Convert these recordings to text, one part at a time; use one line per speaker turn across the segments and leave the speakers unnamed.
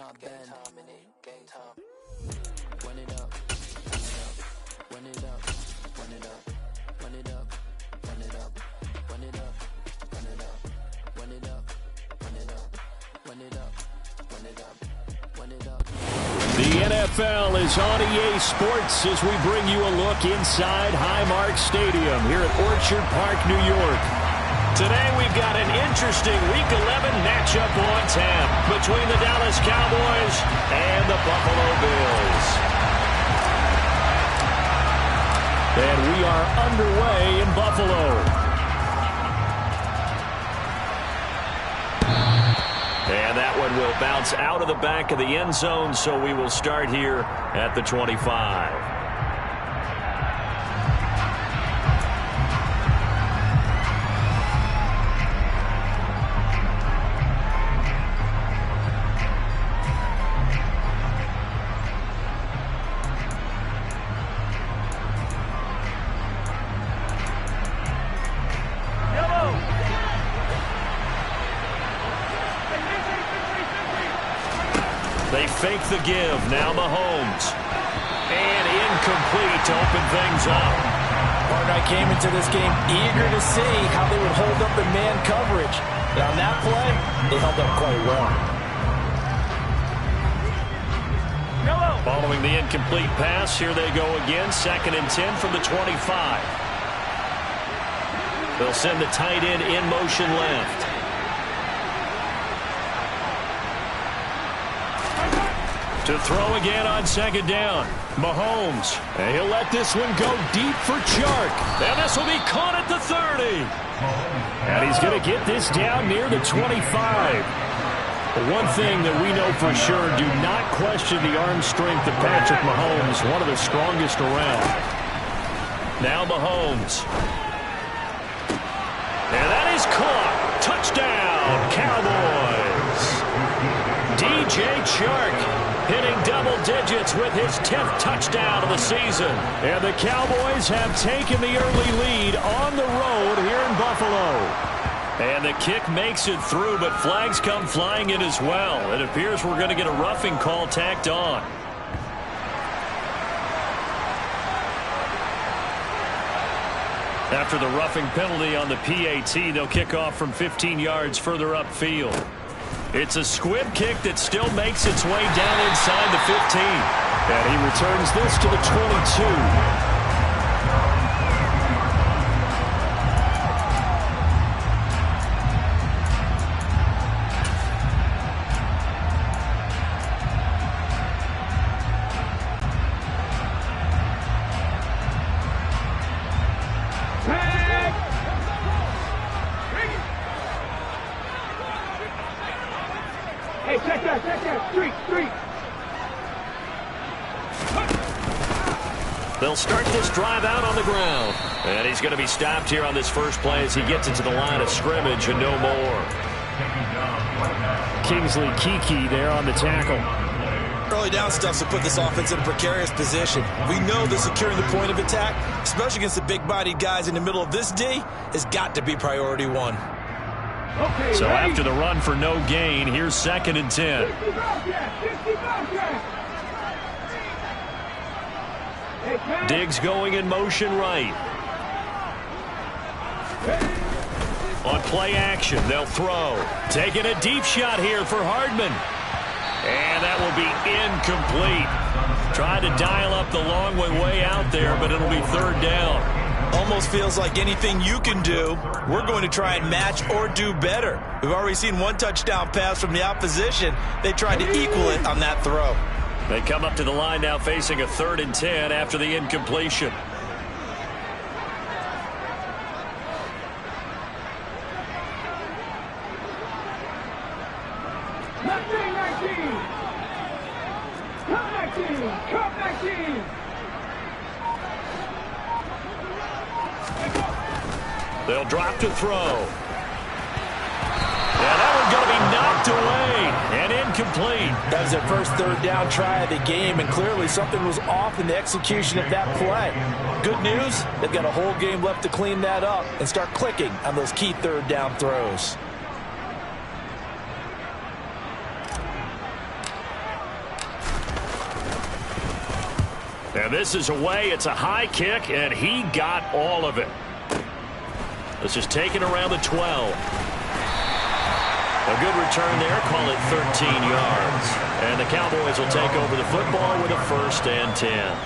not then. Game time. Run it up, run it up, run it up, run it up, run it up, run it up, run it up, run it up, run it up, run it up, run it up, run it up.
The NFL is on EA Sports as we bring you a look inside Highmark Stadium here at Orchard Park, New York. Today we've got an interesting Week 11 matchup on tap between the Dallas Cowboys and the Buffalo Bills. And we are underway in Buffalo. And that one will bounce out of the back of the end zone, so we will start here at the 25. They fake the give. Now Mahomes. And incomplete to open things up.
Hardnight came into this game eager to see how they would hold up in man coverage. And on that play, they held up quite well.
Following the incomplete pass, here they go again. 2nd and 10 from the 25. They'll send the tight end in motion left. To throw again on 2nd down. Mahomes. And he'll let this one go deep for Chark. And this will be caught at the 30. And he's going to get this down near the 25. But one thing that we know for sure, do not question the arm strength of Patrick Mahomes, one of the strongest around. Now Mahomes. And that is caught. Touchdown, Cowboys. DJ Chark hitting double digits with his 10th touchdown of the season. And the Cowboys have taken the early lead on the road here in Buffalo. And the kick makes it through, but flags come flying in as well. It appears we're going to get a roughing call tacked on. After the roughing penalty on the PAT, they'll kick off from 15 yards further upfield. It's a squib kick that still makes its way down inside the 15. And he returns this to the 22. They'll start this drive out on the ground. And he's going to be stopped here on this first play as he gets into the line of scrimmage and no more. Kingsley Kiki there on the tackle.
Early down stuffs to put this offense in a precarious position. We know that securing the point of attack, especially against the big-bodied guys in the middle of this D, has got to be priority one.
Okay, so after the run for no gain, here's 2nd and 10. Diggs going in motion right. On play action, they'll throw. Taking a deep shot here for Hardman. And that will be incomplete. Tried to dial up the long way out there, but it'll be 3rd down.
Almost feels like anything you can do, we're going to try and match or do better. We've already seen one touchdown pass from the opposition. They tried to equal it on that throw.
They come up to the line now facing a 3rd and 10 after the incompletion. They'll drop to throw. And that one's going to be knocked away and incomplete.
That was their first 3rd down try of the game, and clearly something was off in the execution of that play. Good news, they've got a whole game left to clean that up and start clicking on those key 3rd down throws.
And this is away. It's a high kick, and he got all of it. This is taken around the 12. A good return there. Call it 13 yards. And the Cowboys will take over the football with a 1st and 10.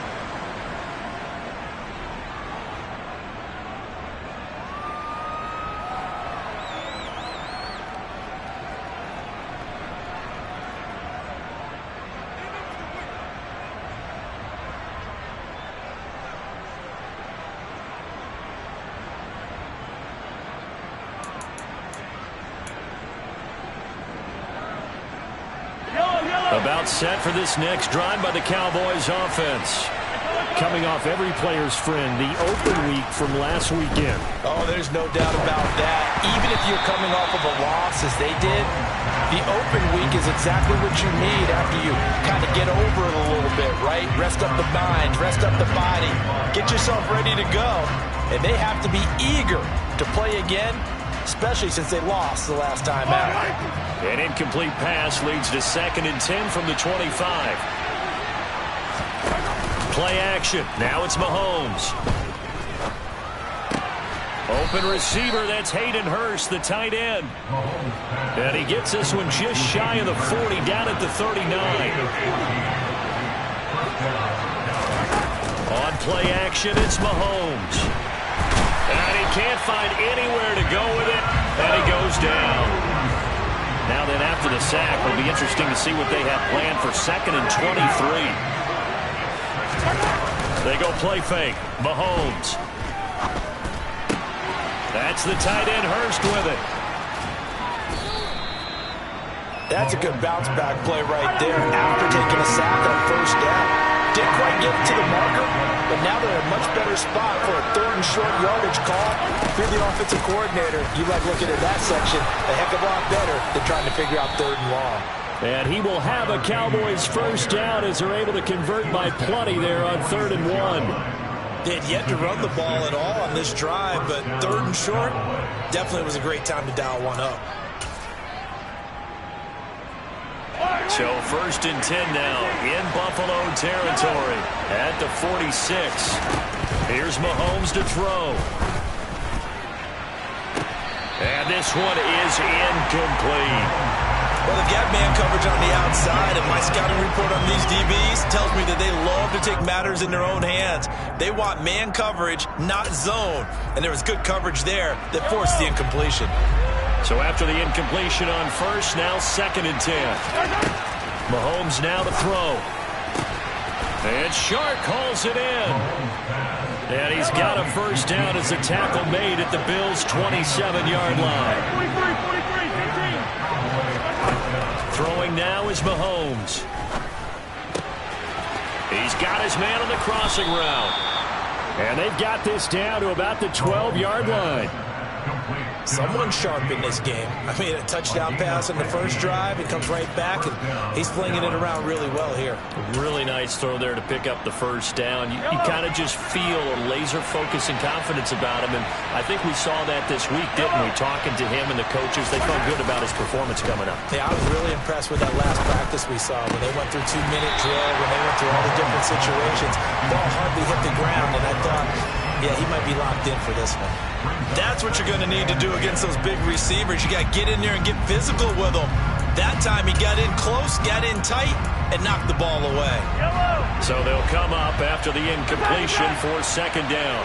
About set for this next drive by the Cowboys offense. Coming off every player's friend, the open week from last weekend.
Oh, there's no doubt about that. Even if you're coming off of a loss as they did, the open week is exactly what you need after you kind of get over it a little bit, right? Rest up the mind, rest up the body, get yourself ready to go. And they have to be eager to play again, especially since they lost the last time out.
An incomplete pass leads to 2nd and 10 from the 25. Play action. Now it's Mahomes. Open receiver. That's Hayden Hurst, the tight end. And he gets this one just shy of the 40, down at the 39. On play action, it's Mahomes. And he can't find anywhere to go with it, and he goes down. Now then, after the sack, it'll be interesting to see what they have planned for 2nd and 23. They go play fake. Mahomes. That's the tight end, Hurst, with it.
That's a good bounce back play right there after taking a sack on 1st down. Didn't quite get to the marker, but now they're in a much better spot for a 3rd and short yardage call. If you're the offensive coordinator, you like looking at that section a heck of a lot better than trying to figure out 3rd and long.
And he will have a Cowboys 1st down as they're able to convert by plenty there on 3rd and 1.
They had yet to run the ball at all on this drive, but 3rd and short definitely was a great time to dial one up.
So 1st and 10 now in Buffalo territory at the 46. Here's Mahomes to throw. And this one is incomplete.
Well, the gap man coverage on the outside, and my scouting report on these DBs tells me that they love to take matters in their own hands. They want man coverage, not zone. And there was good coverage there that forced the incompletion.
So after the incompletion on 1st, now 2nd and 10. Mahomes now to throw. And Shark calls it in. And he's got a 1st down as the tackle made at the Bills' 27-yard line. Throwing now is Mahomes. He's got his man on the crossing route. And they've got this down to about the 12-yard line.
Someone sharp in this game. I mean, a touchdown pass on the 1st drive. It comes right back, and he's flinging it around really well here.
Really nice throw there to pick up the 1st down. You kind of just feel a laser focus and confidence about him, and I think we saw that this week, didn't we? Talking to him and the coaches, they felt good about his performance coming up.
Yeah, I was really impressed with that last practice we saw when they went through 2-minute drill, when they went through all the different situations. Ball hardly hit the ground, and I thought, yeah, he might be locked in for this one. That's what you're going to need to do against those big receivers. You got to get in there and get physical with them. That time he got in close, got in tight, and knocked the ball away.
So they'll come up after the incompletion for 2nd down.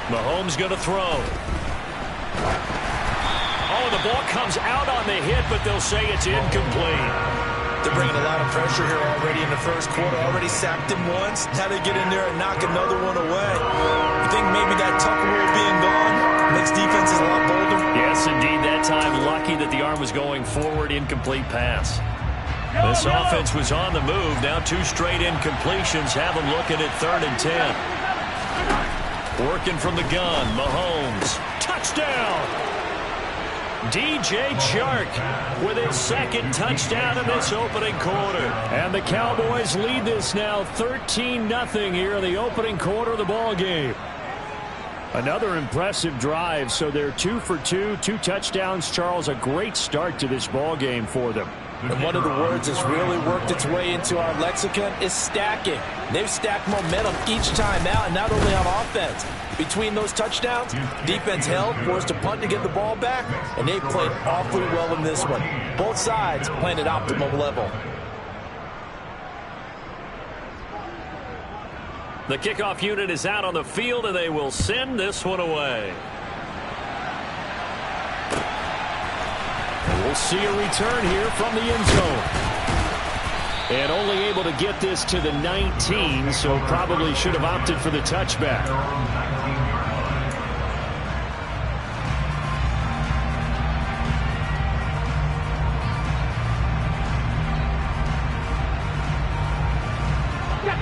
Mahomes going to throw. Oh, the ball comes out on the hit, but they'll say it's incomplete.
They're bringing a lot of pressure here already in the 1st quarter. Already sacked him once. Now they get in there and knock another one away. You think maybe that Tucker rule being gone makes defenses a lot bolder?
Yes, indeed. That time, lucky that the arm was going forward. Incomplete pass. This offense was on the move. Now 2 straight incompletions have them looking at 3rd and 10. Working from the gun. Mahomes. Touchdown! DJ Chark with his 2nd touchdown in this opening quarter. And the Cowboys lead this now 13-0 here in the opening quarter of the ball game. Another impressive drive, so they're 2 for 2, 2 touchdowns. Charles, a great start to this ball game for them.
And one of the words that's really worked its way into our lexicon is stacking. They've stacked momentum each time out, and not only on offense. Between those touchdowns, defense held, forced a punt to get the ball back, and they played awfully well in this one. Both sides playing at optimum level.
The kickoff unit is out on the field, and they will send this one away. We'll see a return here from the end zone. And only able to get this to the 19, so probably should have opted for the touchback.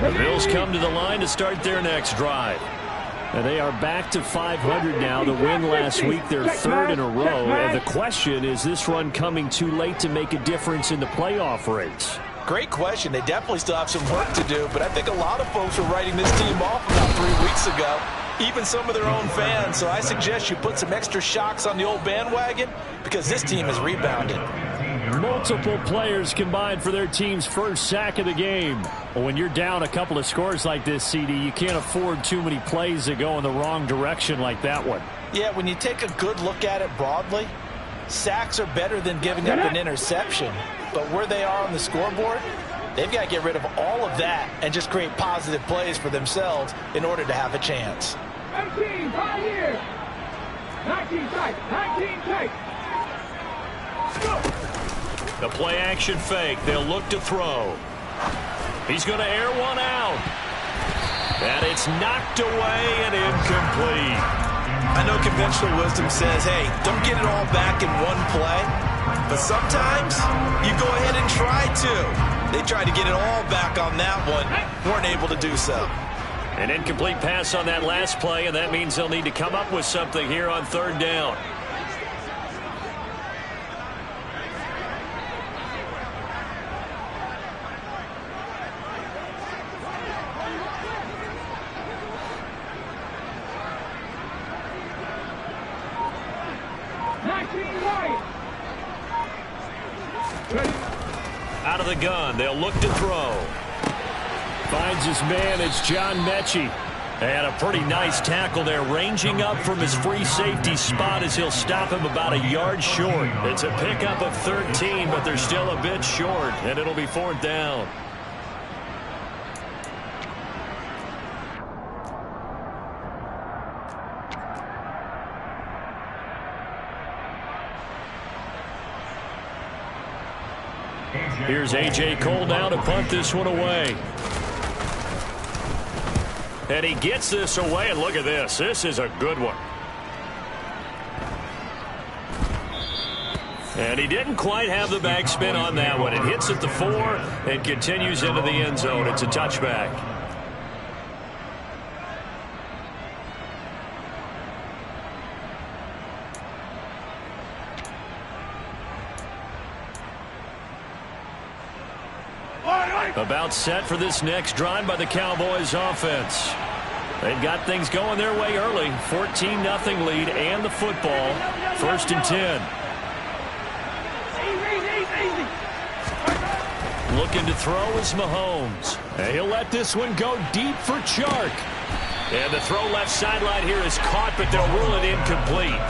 The Bills come to the line to start their next drive. And they are back to 500 now. The win last week, their 3rd in a row. And the question, is this run coming too late to make a difference in the playoff race?
Great question. They definitely still have some work to do, but I think a lot of folks were writing this team off about 3 weeks ago, even some of their own fans. So I suggest you put some extra shocks on the old bandwagon because this team has rebounded.
Multiple players combined for their team's first sack of the game. Well, when you're down a couple of scores like this, CD, you can't afford too many plays that go in the wrong direction like that one.
Yeah, when you take a good look at it broadly, sacks are better than giving up an interception. But where they are on the scoreboard, they've got to get rid of all of that and just create positive plays for themselves in order to have a chance.
19, 5 years. 19 tight, 19 tight.
The play action fake. They'll look to throw. He's going to air one out. And it's knocked away and incomplete.
I know conventional wisdom says, hey, don't get it all back in one play. But sometimes you go ahead and try to. They tried to get it all back on that one. Weren't able to do so.
An incomplete pass on that last play, and that means they'll need to come up with something here on 3rd down. Out of the gun, they'll look to throw. Finds his man, it's John Mechie. And a pretty nice tackle there, ranging up from his free safety spot as he'll stop him about a yard short. It's a pickup of 13, but they're still a bit short, and it'll be 4th down. Here's A.J. Cole now to punt this one away. And he gets this away, and look at this. This is a good one. And he didn't quite have the backspin on that one. It hits at the 4 and continues into the end zone. It's a touchback. About set for this next drive by the Cowboys offense. They've got things going their way early. 14-0 lead and the football. 1st and 10. Looking to throw is Mahomes. And he'll let this one go deep for Chark. And the throw left sideline here is caught, but they'll rule it incomplete.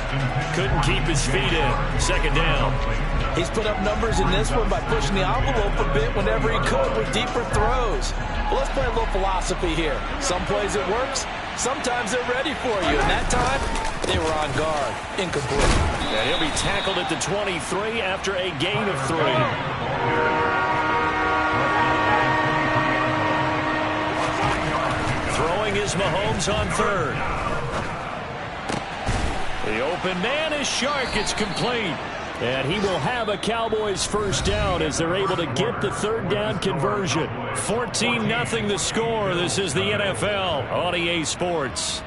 Couldn't keep his feet in. 2nd down.
He's put up numbers in this one by pushing the envelope a bit whenever he could with deeper throws. But let's play a little philosophy here. Some plays it works. Sometimes they're ready for you. And that time, they were on guard. Incomplete.
And he'll be tackled at the 23 after a gain of 3. Throwing is Mahomes on 3rd. The open man is Chark. It's complete. And he will have a Cowboys 1st down as they're able to get the 3rd down conversion. 14-0 the score. This is the NFL on EA Sports.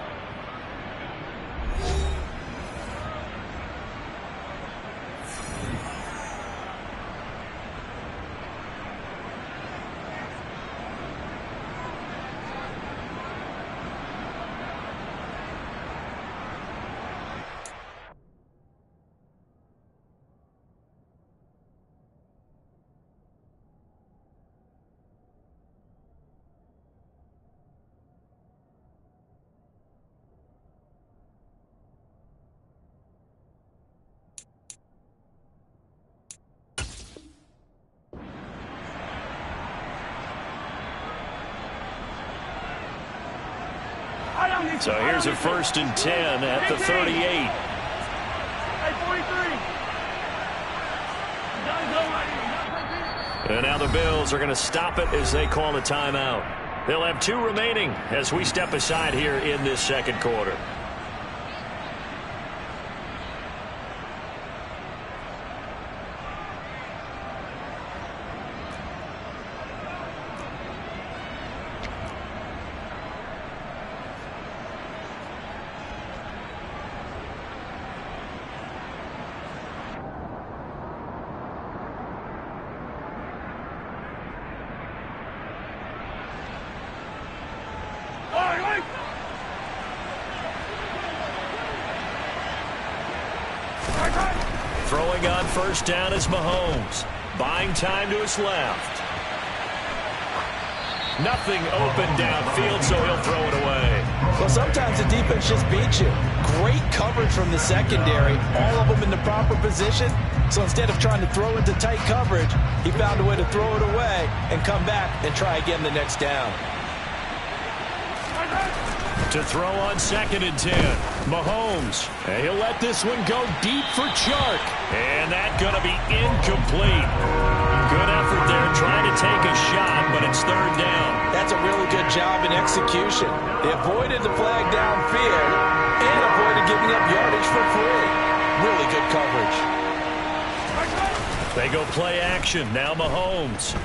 So here's a 1st and 10 at the 38. And now the Bills are going to stop it as they call a timeout. They'll have 2 remaining as we step aside here in this second quarter. Throwing on 1st down is Mahomes. Buying time to his left. Nothing open downfield, so he'll throw it away.
Well, sometimes the defense just beats you. Great coverage from the secondary, all of them in the proper position. So instead of trying to throw into tight coverage, he found a way to throw it away and come back and try again the next down.
To throw on 2nd and 10, Mahomes. And he'll let this one go deep for Chark. And that's going to be incomplete. Good effort there trying to take a shot, but it's 3rd down.
That's a really good job in execution. They avoided the flag downfield and avoided giving up yardage for free. Really good coverage.
They go play action. Now Mahomes.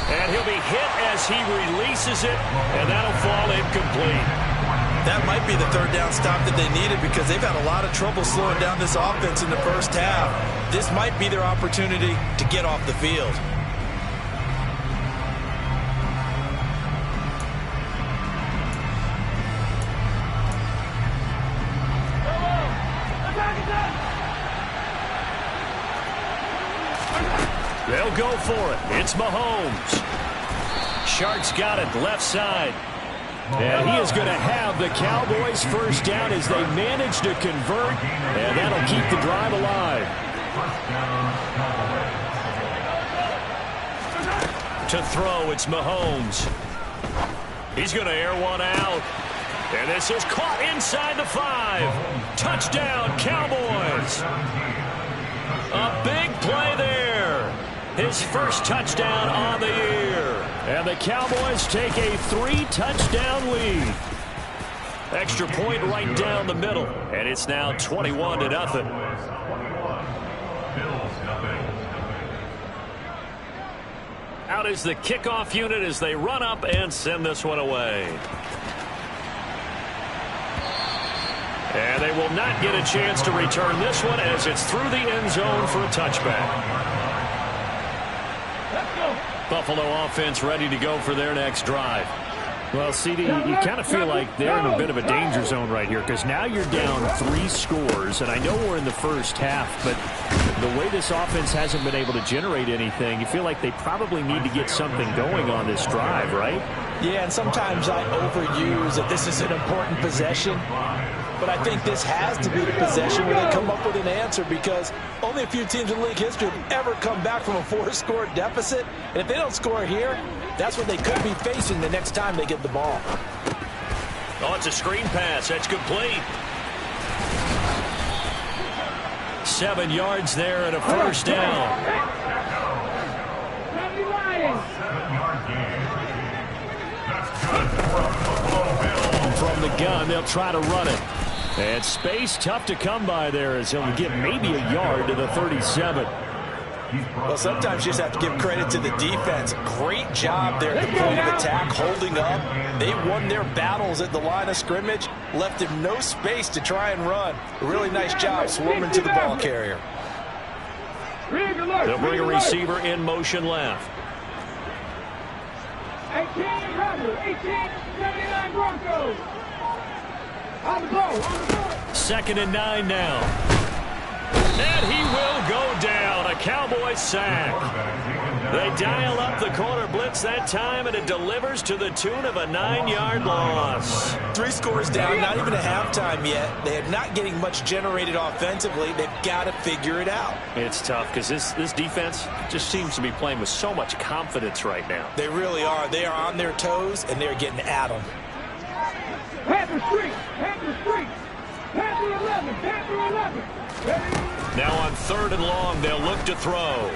And he'll be hit as he releases it, and that'll fall incomplete.
That might be the 3rd down stop that they needed because they've had a lot of trouble slowing down this offense in the first half. This might be their opportunity to get off the field.
They'll go for it. It's Mahomes. Shark's got it left side. And he is going to have the Cowboys 1st down as they manage to convert. And that'll keep the drive alive. To throw, it's Mahomes. He's going to air one out. And this is caught inside the 5. Touchdown, Cowboys. A big play there. His 1st touchdown on the year. And the Cowboys take a 3-touchdown lead. Extra point right down the middle. And it's now 21-0. Out is the kickoff unit as they run up and send this one away. And they will not get a chance to return this one as it's through the end zone for a touchback. Buffalo offense ready to go for their next drive. Well, CD, you kind of feel like they're in a bit of a danger zone right here because now you're down 3 scores, and I know we're in the first half, but the way this offense hasn't been able to generate anything, you feel like they probably need to get something going on this drive, right?
Yeah, and sometimes I overuse that this is an important possession. But I think this has to be the possession where they come up with an answer because only a few teams in league history have ever come back from a 4-score deficit. And if they don't score here, that's what they could be facing the next time they get the ball.
Oh, it's a screen pass. That's complete. 7 yards there and a 1st down. From the gun, they'll try to run it. And space tough to come by there as he'll get maybe a yard to the 37.
Well, sometimes you just have to give credit to the defense. Great job there at the point of attack, holding up. They won their battles at the line of scrimmage, left him no space to try and run. A really nice job swarming to the ball carrier.
They'll bring a receiver in motion left.
1879 Broncos. On the ball.
2nd and 9 now. And he will go down. A Cowboys sack. They dial up the corner blitz that time, and it delivers to the tune of a 9-yard loss.
3 scores down, not even a halftime yet. They are not getting much generated offensively. They've got to figure it out.
It's tough because this defense just seems to be playing with so much confidence right now.
They really are. They are on their toes, and they're getting at them.
Panther streak. Panther streak. Panther 11. Panther 11. Ready?
Now on 3rd and long, they'll look to throw.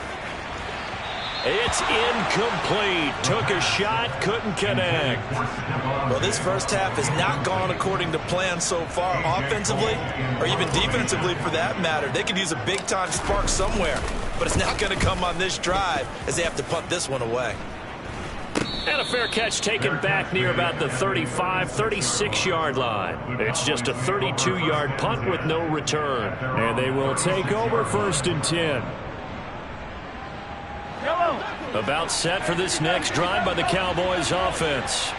It's incomplete. Took a shot, couldn't connect.
Well, this first half has not gone according to plan so far, offensively or even defensively for that matter. They could use a big-time spark somewhere, but it's not going to come on this drive as they have to punt this one away.
And a fair catch taken back near about the 35, 36-yard line. It's just a 32-yard punt with no return. And they will take over 1st and 10. About set for this next drive by the Cowboys offense.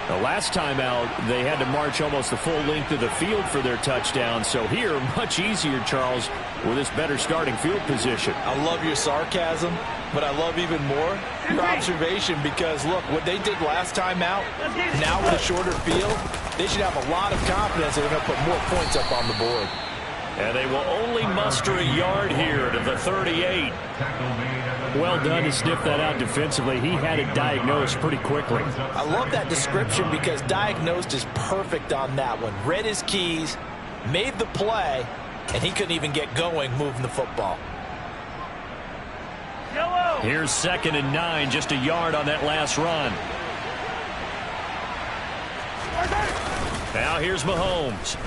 The last time out, they had to march almost the full length of the field for their touchdown. So here, much easier, Charles, with this better starting field position.
I love your sarcasm, but I love even more your observation because, look, what they did last time out, now with a shorter field, they should have a lot of confidence that they're going to put more points up on the board.
And they will only muster a yard here to the 38. Well done to sniff that out defensively. He had it diagnosed pretty quickly.
I love that description because diagnosed is perfect on that one. Read his keys, made the play, and he couldn't even get going moving the football.
Here's 2nd and 9, just a yard on that last run. Now here's Mahomes.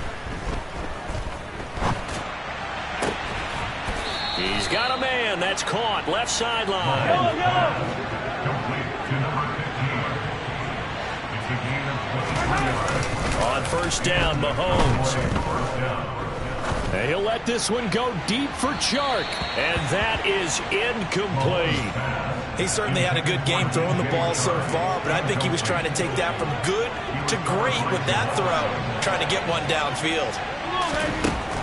He's got a man. That's caught. Left sideline. On 1st down, Mahomes. And he'll let this one go deep for Chark. And that is incomplete.
He certainly had a good game throwing the ball so far, but I think he was trying to take that from good to great with that throw, trying to get one downfield.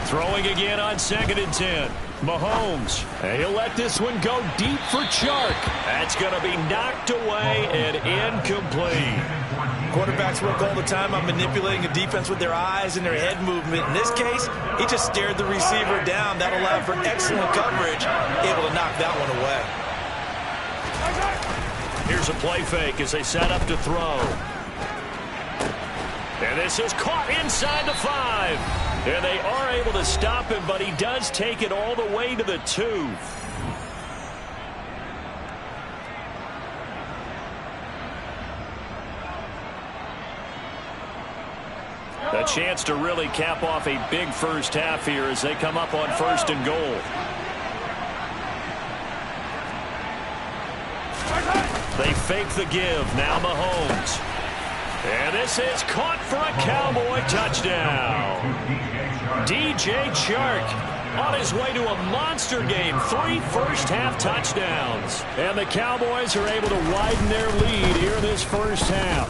Throwing again on 2nd and 10. Mahomes, and he'll let this one go deep for Chark. That's going to be knocked away and incomplete.
Quarterbacks work all the time on manipulating a defense with their eyes and their head movement. In this case, he just stared the receiver down. That allowed for excellent coverage, able to knock that one away.
Here's a play fake as they set up to throw. And this is caught inside the 5. And they are able to stop him, but he does take it all the way to the 2. A chance to really cap off a big first half here as they come up on 1st and goal. They fake the give. Now Mahomes. And this is caught for a Cowboy touchdown. DJ Chark on his way to a monster game. 3 first-half touchdowns. And the Cowboys are able to widen their lead here in this first half.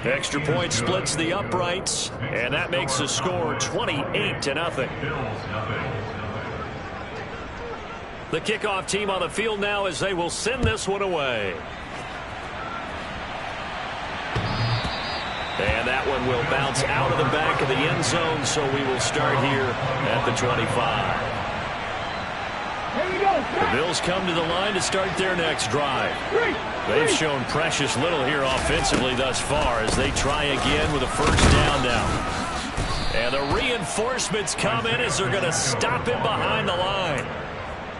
Extra point splits the uprights, and that makes the score 28-0. The kickoff team on the field now as they will send this one away. And that one will bounce out of the back of the end zone, so we will start here at the 25. The Bills come to the line to start their next drive. They've shown precious little here offensively thus far as they try again with a 1st down now. And the reinforcements come in as they're going to stop him behind the line.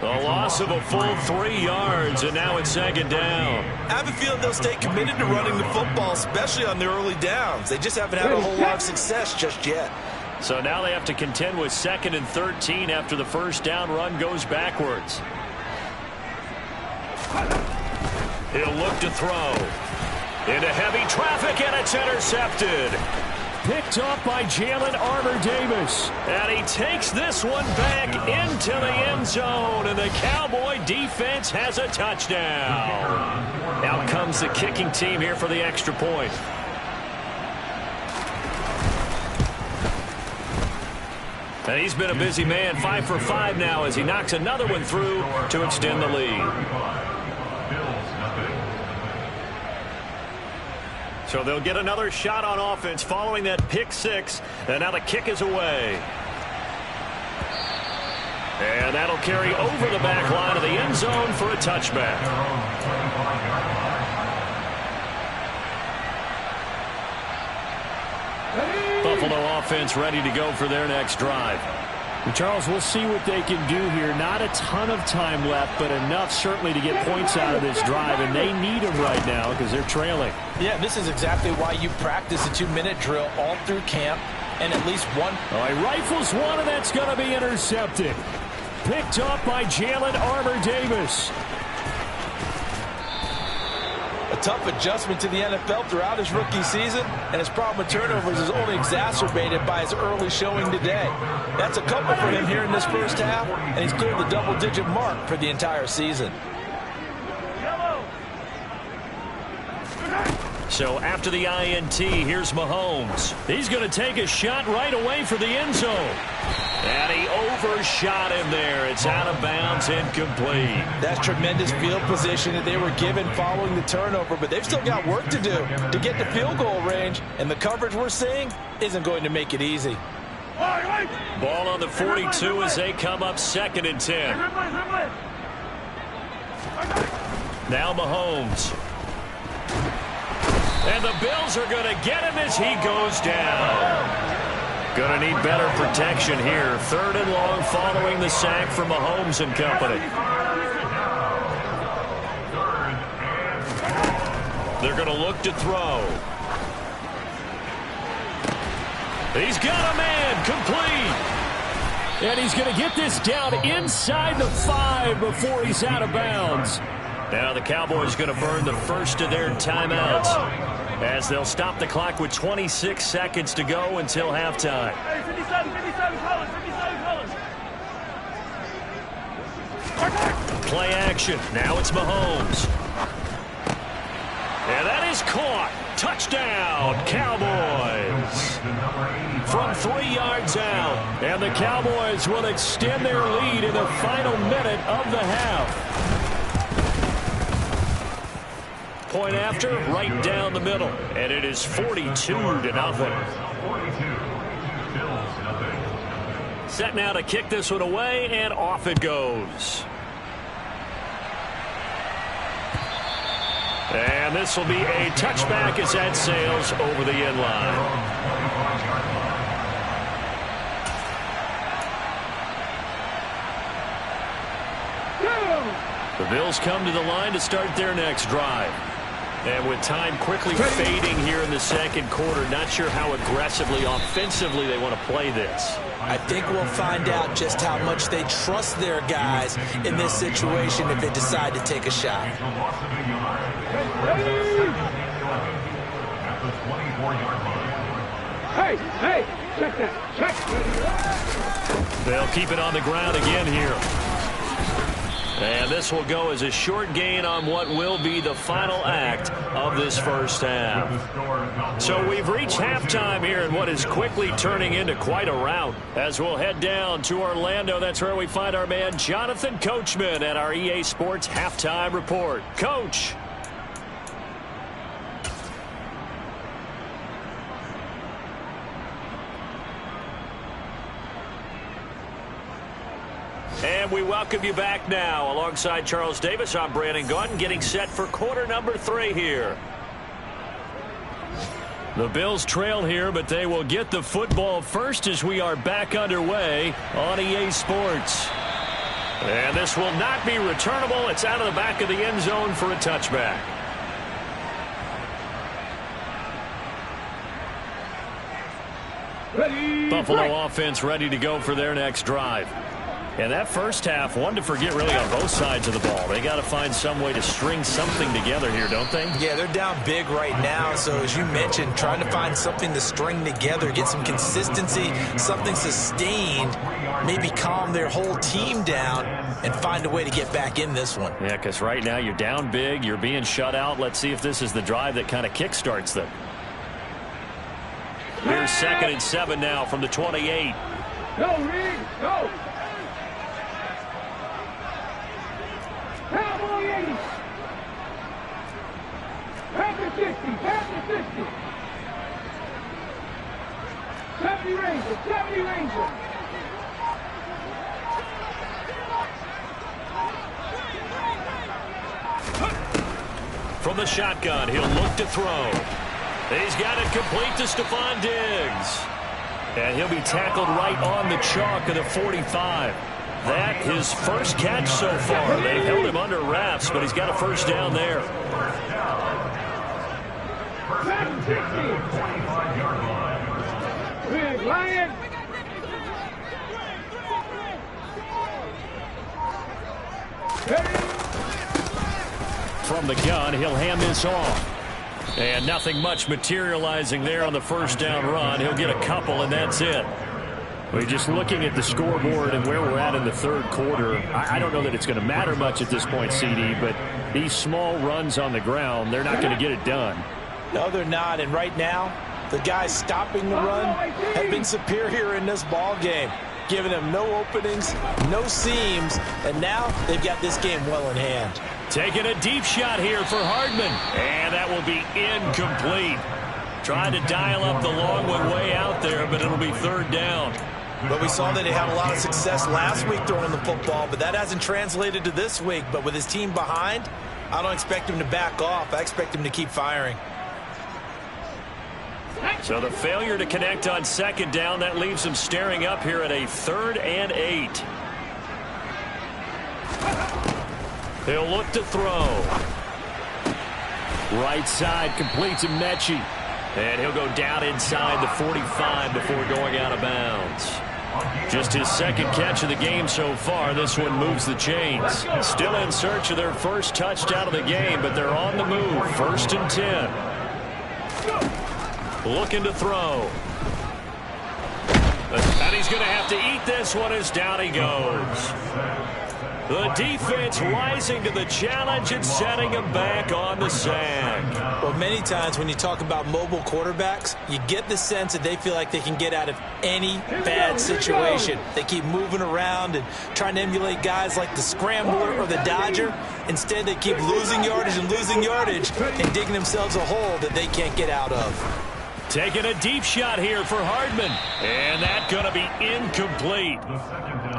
A loss of a full 3 yards, and now it's 2nd down.
I have a feeling they'll stay committed to running the football, especially on their early downs. They just haven't had a whole lot of success just yet.
So now they have to contend with 2nd and 13 after the 1st down run goes backwards. He'll look to throw. Into heavy traffic, and it's intercepted. Picked off by Jalen Armour-Davis. And he takes this one back into the end zone. And the Cowboy defense has a touchdown. Out comes the kicking team here for the extra point. And he's been a busy man. 5 for 5 now as he knocks another one through to extend the lead. So they'll get another shot on offense following that pick 6. And now the kick is away. And that'll carry over the back line of the end zone for a touchback. Buffalo offense ready to go for their next drive.
And Charles, we'll see what they can do here. Not a ton of time left, but enough certainly to get points out of this drive, and they need them right now because they're trailing.
Yeah, this is exactly why you practice a 2-minute drill all through camp, and at least one.
Oh, he rifles one, and that's going to be intercepted. Picked up by Jalen Armour-Davis.
A tough adjustment to the NFL throughout his rookie season, and his problem with turnovers is only exacerbated by his early showing today. That's a couple for him here in this first half, and he's cleared the double-digit mark for the entire season.
So after the INT, here's Mahomes. He's going to take a shot right away for the end zone. And he overshot him there. It's out of bounds, incomplete.
That's tremendous field position that they were given following the turnover, but they've still got work to do to get to field goal range, and the coverage we're seeing isn't going to make it easy.
Ball on the 42 as they come up 2nd and 10. Now Mahomes. And the Bills are going to get him as he goes down. Going to need better protection here. 3rd and long following the sack from Mahomes and company. They're going to look to throw. He's got a man, complete.
And he's going to get this down inside the 5 before he's out of bounds.
Now the Cowboys going to burn the first of their timeouts as they'll stop the clock with 26 seconds to go until halftime.
57, colors.
Play action. Now it's Mahomes. And that is caught. Touchdown, Cowboys. From 3 yards out. And the Cowboys will extend their lead in the final minute of the half. Point after, right down the middle. And it is 42-0. Set now to kick this one away, and off it goes. And this will be a touchback as that sails over the end line. The Bills come to the line to start their next drive. And with time quickly fading here in the second quarter, not sure how aggressively, offensively they want to play this.
I think we'll find out just how much they trust their guys in this situation if they decide to take a shot.
Hey, check that, check.
They'll keep it on the ground again here. And this will go as a short gain on what will be the final act of this first half. So we've reached halftime here in what is quickly turning into quite a rout. As we'll head down to Orlando, that's where we find our man Jonathan Coachman at our EA Sports Halftime Report. Coach. And we welcome you back now. Alongside Charles Davis, I'm Brandon Gaudin, getting set for quarter number 3 here. The Bills trail here, but they will get the football first as we are back underway on EA Sports. And this will not be returnable. It's out of the back of the end zone for a touchback. Buffalo offense ready to go for their next drive. And that first half, one to forget really on both sides of the ball. They got to find some way to string something together here, don't they?
Yeah, they're down big right now. So as you mentioned, trying to find something to string together, get some consistency, something sustained, maybe calm their whole team down and find a way to get back in this one.
Yeah, because right now you're down big, you're being shut out. Let's see if this is the drive that kind of kickstarts them. Here's 2nd and 7 now from the 28.
Go, Reed, go. Cowboy 80. Pack the 60, pack the 60. 70 Ranger, 70 Ranger.
From the shotgun, he'll look to throw. He's got it complete to Stephon Diggs. And he'll be tackled right on the chalk of the 45. That his first catch so far. They've held him under wraps, but he's got a first down there.
Big Lion.
From the gun, he'll hand this off. And nothing much materializing there on the first down run. He'll get a couple, and that's it. We're just looking at the scoreboard and where we're at in the third quarter. I don't know that it's going to matter much at this point, CD, but these small runs on the ground, they're not going to get it done.
No, they're not. And right now, the guys stopping the run have been superior in this ball game, giving them no openings, no seams, and now they've got this game well in hand.
Taking a deep shot here for Hardman, and that will be incomplete. Trying to dial up the long one way out there, but it'll be third down.
But we saw that he had a lot of success last week throwing the football, but that hasn't translated to this week. But with his team behind, I don't expect him to back off. I expect him to keep firing.
So the failure to connect on second down, that leaves him staring up here at a 3rd and 8. He'll look to throw. Right side complete to Mechie. And he'll go down inside the 45 before going out of bounds. Just his second catch of the game so far. This one moves the chains. Still in search of their first touchdown of the game, but they're on the move. 1st and 10. Looking to throw. And he's going to have to eat this one as down he goes. The defense rising to the challenge and setting him back on the sack.
Well, many times when you talk about mobile quarterbacks, you get the sense that they feel like they can get out of any bad situation. They keep moving around and trying to emulate guys like the Scrambler or the Dodger. Instead, they keep losing yardage and digging themselves a hole that they can't get out of.
Taking a deep shot here for Hardman. And that's going to be incomplete.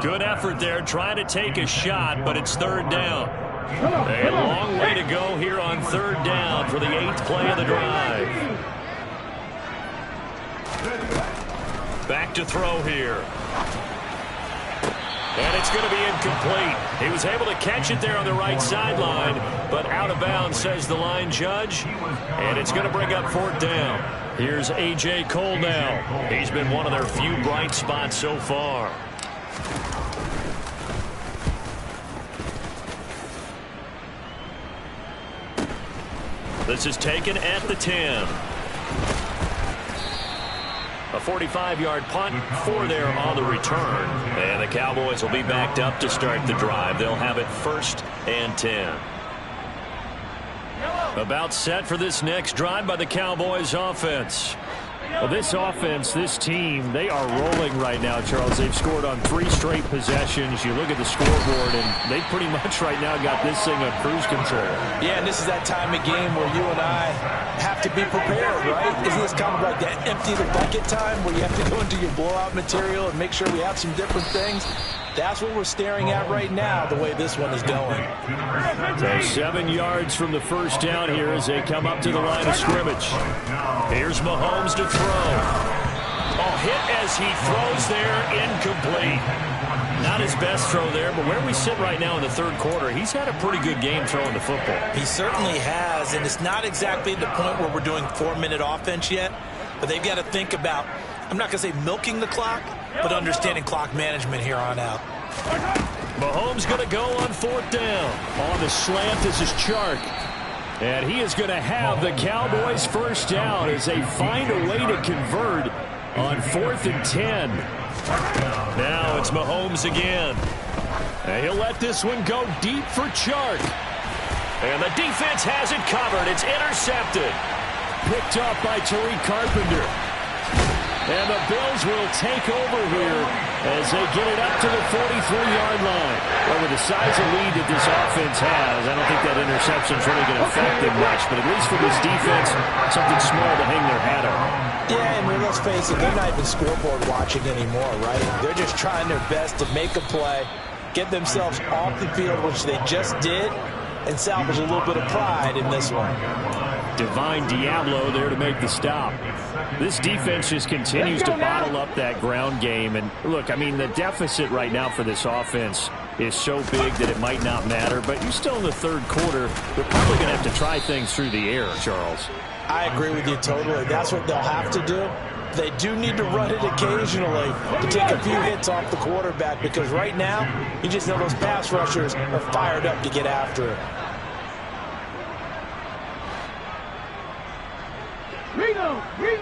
Good effort there trying to take a shot, but it's third down. A long way to go here on third down for the 8th play of the drive. Back to throw here. And it's going to be incomplete. He was able to catch it there on the right sideline, but out of bounds, says the line judge. And it's going to bring up 4th down. Here's A.J. Cole now. He's been one of their few bright spots so far. This is taken at the 10. A 45-yard punt, 4 there on the return. And the Cowboys will be backed up to start the drive. They'll have it 1st and 10. About set for this next drive by the Cowboys offense. Well, this offense, this team, they are rolling right now, Charles. They've scored on 3 straight possessions. You look at the scoreboard, and they pretty much right now got this thing on cruise control.
Yeah, and this is that time of game where you and I have to be prepared, right? Isn't this kind of like that empty the bucket time where you have to go into your blowout material and make sure we have some different things? That's what we're staring at right now, the way this one is going.
So 7 yards from the first down here as they come up to the line of scrimmage. Here's Mahomes to throw. Oh, hit as he throws there, incomplete. Not his best throw there, but where we sit right now in the third quarter, he's had a pretty good game throwing the football.
He certainly has, and it's not exactly the point where we're doing 4-minute offense yet, but they've got to think about, I'm not going to say milking the clock, but understanding clock management here on out.
Mahomes going to go on 4th down. On the slant, this is Chark. And he is going to have the Cowboys first down as they find a way to convert on 4th and 10. Now it's Mahomes again. And he'll let this one go deep for Chark. And the defense has it covered. It's intercepted. Picked up by Tariq Carpenter. And the Bills will take over here as they get it up to the 43-yard line. Well, with the size of lead that this offense has, I don't think that interception is really going to affect them much. But at least for this defense, something small to hang their hat on.
Yeah, and let's face it, they're not even scoreboard watching anymore, right? They're just trying their best to make a play, get themselves off the field, which they just did, and salvage a little bit of pride in this one.
Divine Diablo there to make the stop. This defense just continues to bottle up that ground game. And look, I mean, the deficit right now for this offense is so big that it might not matter. But you're still in the third quarter. They're probably going to have to try things through the air, Charles.
I agree with you totally. That's what they'll have to do. They do need to run it occasionally to take a few hits off the quarterback, because right now, you just know those pass rushers are fired up to get after it.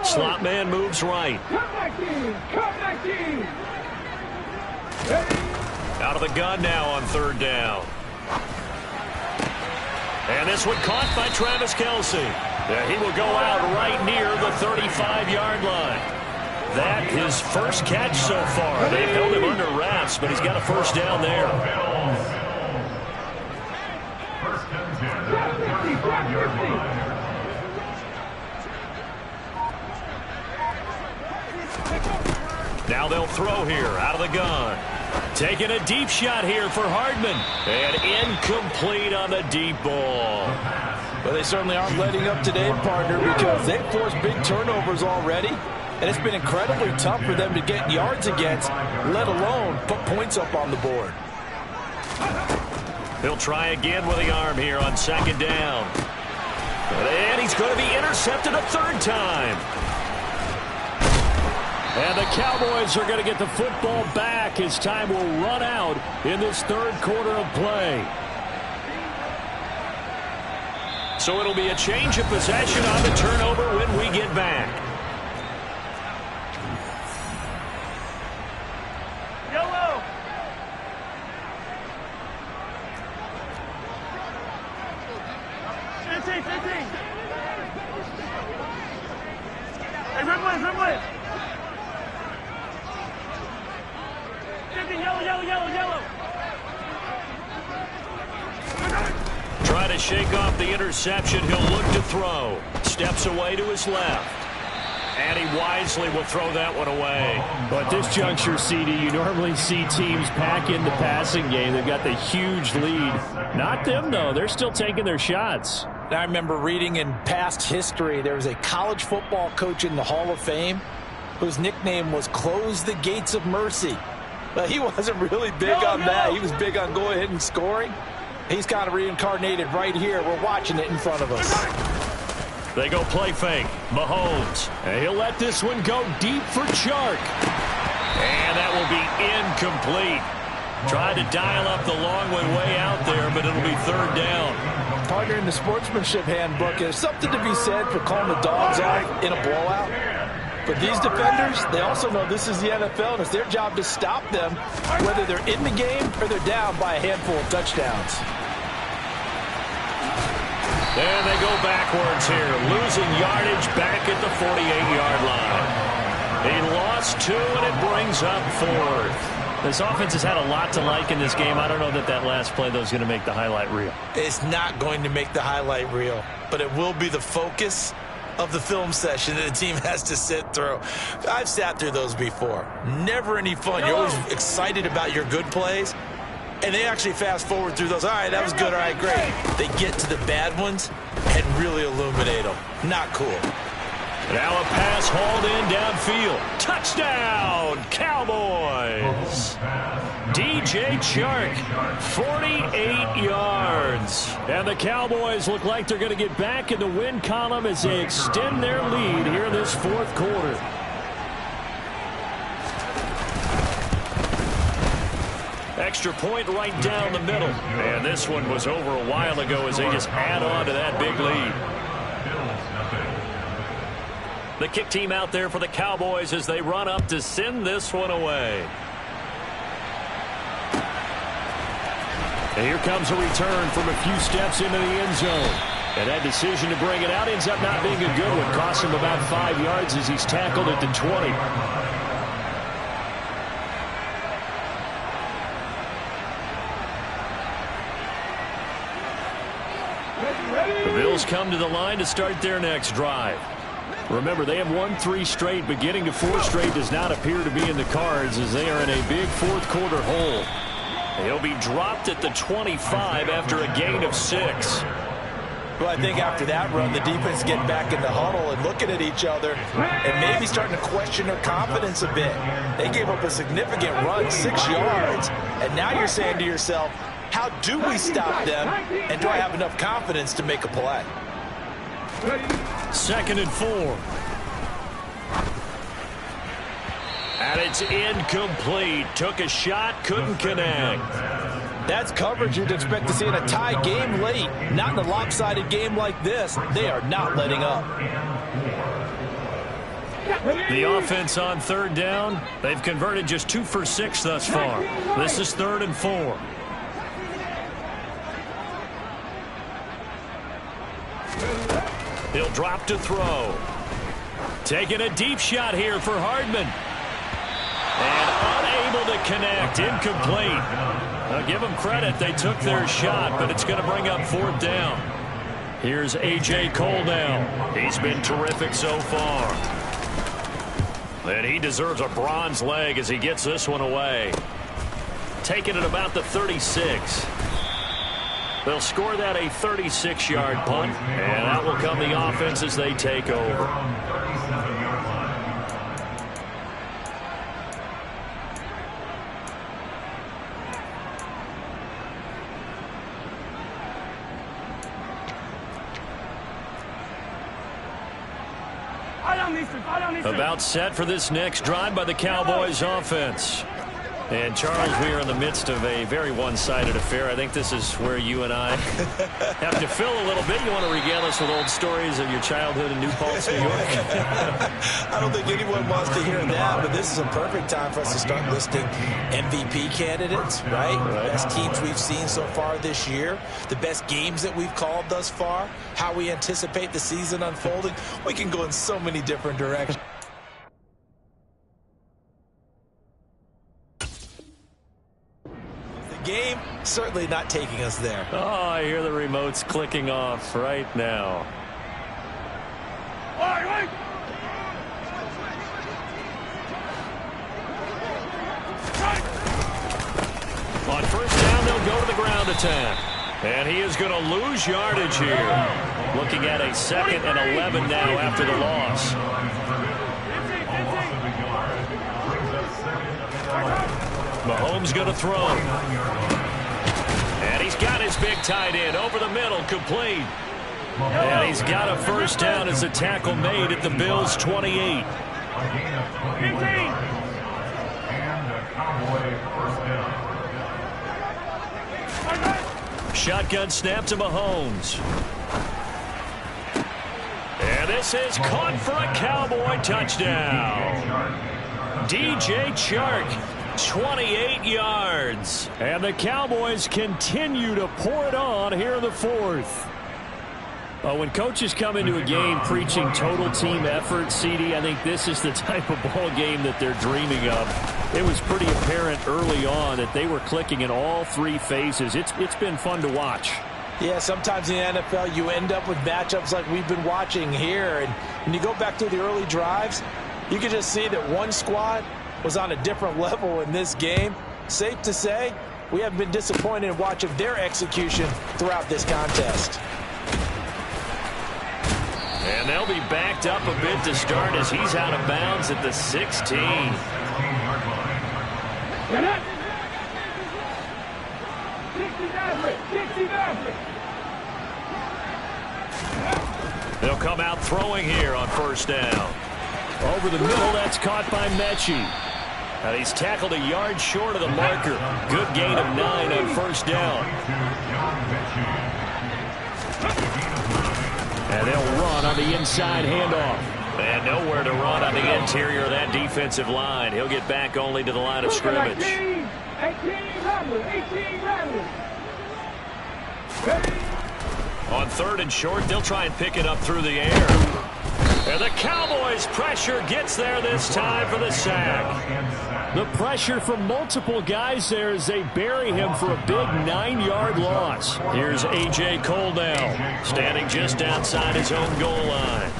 Slot man moves right.
Come back in. Come back in.
Out of the gun now on third down. And this one caught by Travis Kelce. He will go out right near the 35-yard line. That his first catch so far. They've held him under wraps, but he's got a first down there. Now they'll throw here out of the gun. Taking a deep shot here for Hardman. And incomplete on the deep ball.
Well, they certainly aren't letting up today, partner, because they've forced big turnovers already. And it's been incredibly tough for them to get yards against, let alone put points up on the board.
He'll try again with the arm here on second down. And he's going to be intercepted a third time.
And the Cowboys are going to get the football back as time will run out in this third quarter of play.
So it'll be a change of possession on the turnover when we get back.
Yellow. Hey, red one. Yellow.
Try to shake off the interception. He'll look to throw. Steps away to his left. And he wisely will throw that one away.
But at this juncture, CD, you normally see teams pack in the passing game. They've got the huge lead. Not them, though. They're still taking their shots.
I remember reading in past history, there was a college football coach in the Hall of Fame whose nickname was Close the Gates of Mercy. But he wasn't really big on that. He was big on going ahead and scoring. He's kind of reincarnated right here. We're watching it in front of us.
They go play fake. Mahomes.
And he'll let this one go deep for Chark.
And that will be incomplete. Tried to dial up the long way out there, but it'll be third down.
Partner, in the sportsmanship handbook, there's something to be said for calling the dogs off in a blowout. But these defenders, they also know this is the NFL, and it's their job to stop them, whether they're in the game or they're down by a handful of touchdowns.
And they go backwards here, losing yardage back at the 48-yard line. He lost 2, and it brings up 4th.
This offense has had a lot to like in this game. I don't know that last play, though, is going to make the highlight reel.
It's not going to make the highlight reel, but it will be the focus of the film session that the team has to sit through. I've sat through those before. Never any fun. You're always excited about your good plays, and they actually fast forward through those. All right, that was good. All right, great. They get to the bad ones and really illuminate them. Not cool.
Now a pass hauled in downfield. Touchdown, Cowboys. DJ Chark, 48 yards.
And the Cowboys look like they're going to get back in the win column as they extend their lead here in this fourth quarter.
Extra point right down the middle. And this one was over a while ago as they just add on to that big lead. The kick team out there for the Cowboys as they run up to send this one away.
And here comes a return from a few steps into the end zone. And that decision to bring it out ends up not being a good one. Cost him about 5 yards as he's tackled at the 20. The Bills come to the line to start their next drive. Remember, they have won 3 straight, but getting to 4 straight does not appear to be in the cards as they are in a big fourth quarter hole. He'll be dropped at the 25 after a gain of 6.
Well, I think after that run, the defense getting back in the huddle and looking at each other and maybe starting to question their confidence a bit. They gave up a significant run, 6 yards, and now you're saying to yourself, how do we stop them, and do I have enough confidence to make a play?
2nd and 4. And it's incomplete. Took a shot, couldn't connect.
That's coverage you'd expect to see in a tie game late. Not in a lopsided game like this. They are not letting up.
The offense on 3rd down. They've converted just 2 for 6 thus far. This is 3rd and 4. He'll drop to throw. Taking a deep shot here for Hardman. And unable to connect. Incomplete. I'll give them credit. They took their shot, but it's going to bring up 4th down. Here's A.J. Cole now. He's been terrific so far. And he deserves a bronze leg as he gets this one away. Taking it about the 36. They'll score that a 36-yard punt, and that will come the offense as they take over. About set for this next drive by the Cowboys offense. And, Charles, we are in the midst of a very one-sided affair. I think this is where you and I have to fill a little bit. You want to regale us with old stories of your childhood in New Paltz, New York?
I don't think anyone wants to hear that, but this is a perfect time for us to start listing MVP candidates, right? Best teams we've seen so far this year, the best games that we've called thus far, how we anticipate the season unfolding. We can go in so many different directions. Game certainly not taking us there.
Oh, I hear the remotes clicking off right now. On 1st down, they'll go to the ground attack. And he is going to lose yardage here. Looking at a 2nd and 11 now after the loss. Mahomes going to throw. And he's got his big tight end over the middle, complete. And he's got a 1st down as a tackle made at the Bills' 28. Shotgun snap to Mahomes. And this is caught for a Cowboy touchdown. DJ Chark. 28 yards. And the Cowboys continue to pour it on here in the 4th. When coaches come into a game preaching total team effort, CD, I think this is the type of ball game that they're dreaming of. It was pretty apparent early on that they were clicking in all 3 phases. It's been fun to watch.
Yeah, sometimes in the NFL you end up with matchups like we've been watching here. And when you go back to the early drives, you can just see that one squad was on a different level in this game. Safe to say, we have been disappointed in watching their execution throughout this contest.
And they'll be backed up a bit to start as he's out of bounds at the 16. They'll come out throwing here on 1st down. Over the middle, that's caught by Mechie. And he's tackled a yard short of the marker. Good gain of 9 on 1st down. And they'll run on the inside handoff. And nowhere to run on the interior of that defensive line. He'll get back only to the line of scrimmage.
18
On 3rd and short, they'll try and pick it up through the air. And the Cowboys' pressure gets there this time for the sack. The pressure from multiple guys there as they bury him for a big 9-yard loss. Here's A.J. Cole now, standing just outside his own goal line.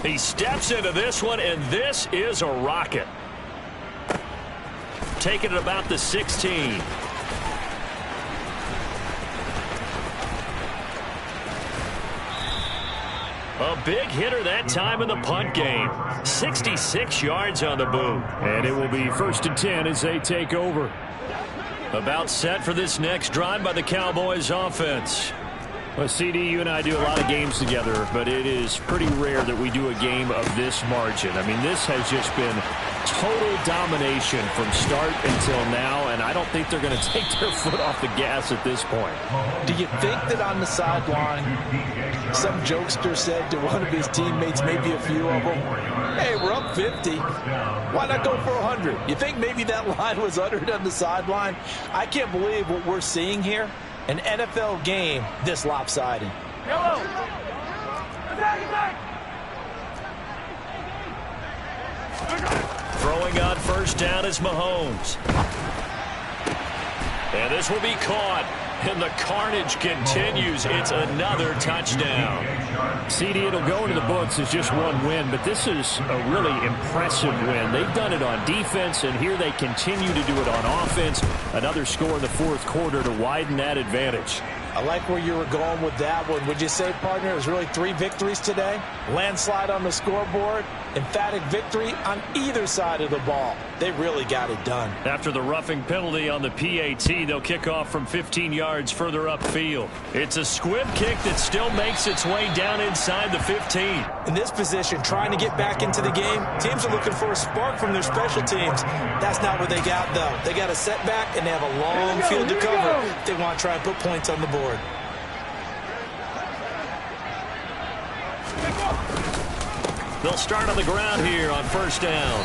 He steps into this one, and this is a rocket. Taking it about the 16. A big hitter that time in the punt game. 66 yards on the boot.
And it will be 1st and 10 as they take over.
About set for this next drive by the Cowboys offense.
Well, CD, you and I do a lot of games together, but it is pretty rare that we do a game of this margin. I mean, this has just been total domination from start until now, and I don't think they're going to take their foot off the gas at this point.
Do you think that on the sideline, some jokester said to one of his teammates, maybe a few of them, hey, we're up 50. Why not go for 100? You think maybe that line was uttered on the sideline? I can't believe what we're seeing here. An NFL game this lopsided.
Throwing on 1st down is Mahomes. And this will be caught. And the carnage continues. It's another touchdown.
CD, it'll go into the books as just one win, but this is a really impressive win. They've done it on defense, and here they continue to do it on offense. Another score in the 4th quarter to widen that advantage.
I like where you were going with that one. Would you say, partner, it was really 3 victories today? Landslide on the scoreboard, emphatic victory on either side of the ball. They really got it done. After the roughing penalty on the PAT, they'll kick off from 15 yards further upfield. It's a squib kick that still makes its way down inside the 15. In this position, trying to get back into the game, teams are looking for a spark from their special teams. That's not what they got, though. They got a setback, and they have a long field to cover if they want to try and put points on the board. They'll start on the ground here on 1st down.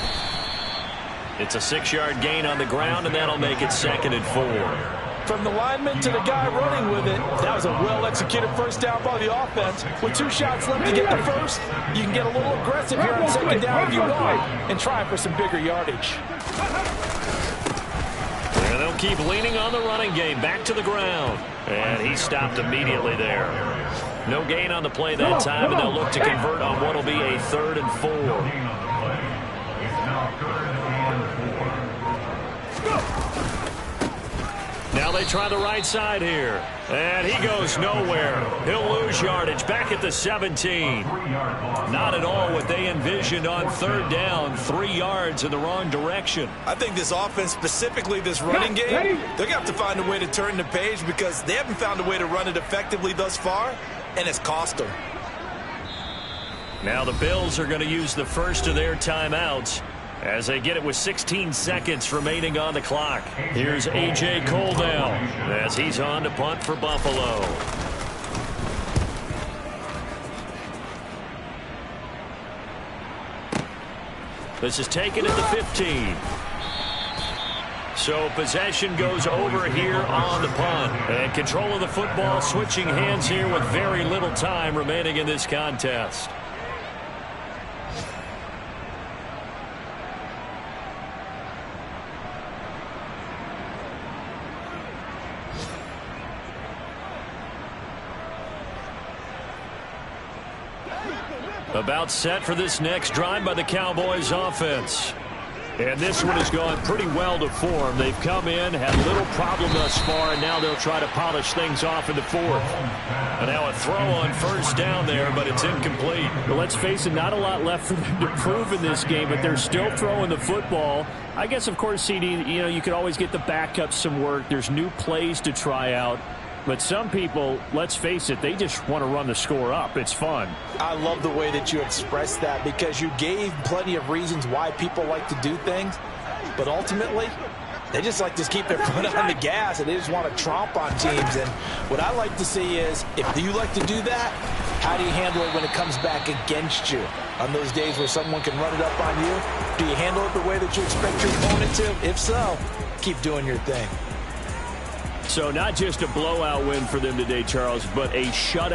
It's a 6-yard gain on the ground, and that'll make it 2nd and 4. From the lineman to the guy running with it, that was a well-executed 1st down by the offense. With 2 shots left to get the first, you can get a little aggressive here on 2nd down if you want and try for some bigger yardage. And they'll keep leaning on the running game. Back to the ground. And he stopped immediately there. No gain on the play that time, and they'll look to convert on what will be a 3rd and 4. Now they try the right side here. And he goes nowhere. He'll lose yardage back at the 17. Not at all what they envisioned on 3rd down. 3 yards in the wrong direction. I think this offense, specifically this running game, they're going to have to find a way to turn the page because they haven't found a way to run it effectively thus far, and it's cost them. Now the Bills are going to use the first of their timeouts as they get it with 16 seconds remaining on the clock. Here's A.J. Coldell as he's on to punt for Buffalo. This is taken at the 15. So possession goes over here on the punt. And control of the football switching hands here with very little time remaining in this contest. About set for this next drive by the Cowboys offense. And this one has gone pretty well to form. They've come in, had little problem thus far, and now they'll try to polish things off in the 4th. And now a throw on 1st down there, but it's incomplete.
Well, let's face it, not a lot left for them to prove in this game, but they're still throwing the football. I guess, of course, CD, you could always get the backups some work. There's new plays to try out. But some people, let's face it, they just want to run the score up. It's fun. I love the way that you expressed that because you gave plenty of reasons why people like to do things. But ultimately, they just like to keep their foot on the gas and they just want to tromp on teams. And what I like to see is, if you like to do that, how do you handle it when it comes back against you? On those days where someone can run it up on you, do you handle it the way that you expect your opponent to? If so, keep doing your thing. So not just a blowout win for them today, Charles, but a shutout.